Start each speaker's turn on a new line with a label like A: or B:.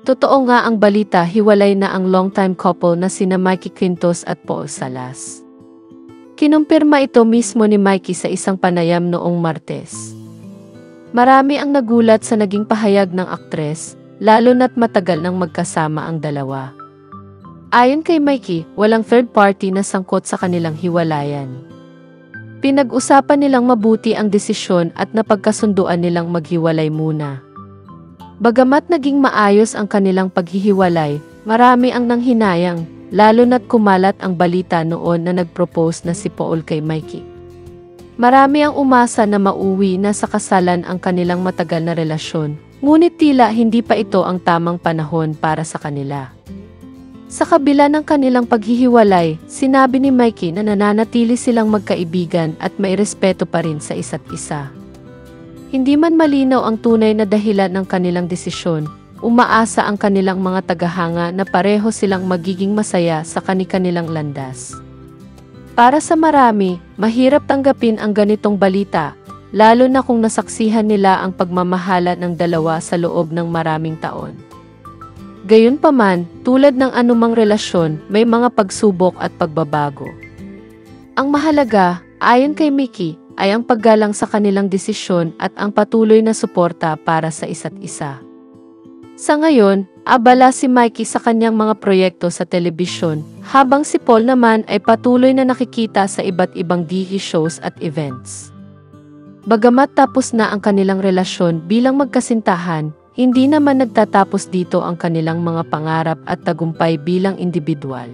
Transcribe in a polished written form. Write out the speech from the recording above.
A: Totoo nga ang balita, hiwalay na ang longtime couple na sina Mikey Quintos at Paul Salas. Kinumpirma ito mismo ni Mikey sa isang panayam noong Martes. Marami ang nagulat sa naging pahayag ng aktres, lalo na't matagal nang magkasama ang dalawa. Ayon kay Mikey, walang third party na sangkot sa kanilang hiwalayan. Pinag-usapan nilang mabuti ang desisyon at napagkasunduan nilang maghiwalay muna. Bagamat naging maayos ang kanilang paghihiwalay, marami ang nanghinayang, lalo na't kumalat ang balita noon na nag-propose na si Paul kay Mikey. Marami ang umasa na mauwi na sa kasalan ang kanilang matagal na relasyon, ngunit tila hindi pa ito ang tamang panahon para sa kanila. Sa kabila ng kanilang paghihiwalay, sinabi ni Mikey na nananatili silang magkaibigan at may respeto pa rin sa isa't isa. Hindi man malinaw ang tunay na dahilan ng kanilang desisyon, umaasa ang kanilang mga tagahanga na pareho silang magiging masaya sa kani-kanilang landas. Para sa marami, mahirap tanggapin ang ganitong balita, lalo na kung nasaksihan nila ang pagmamahala ng dalawa sa loob ng maraming taon. Gayunpaman, tulad ng anumang relasyon, may mga pagsubok at pagbabago. Ang mahalaga, ayon kay Mikey, ay ang paggalang sa kanilang desisyon at ang patuloy na suporta para sa isa't isa. Sa ngayon, abala si Mikey sa kanyang mga proyekto sa telebisyon, habang si Paul naman ay patuloy na nakikita sa iba't ibang TV shows at events. Bagamat tapos na ang kanilang relasyon bilang magkasintahan, hindi naman nagtatapos dito ang kanilang mga pangarap at tagumpay bilang individual.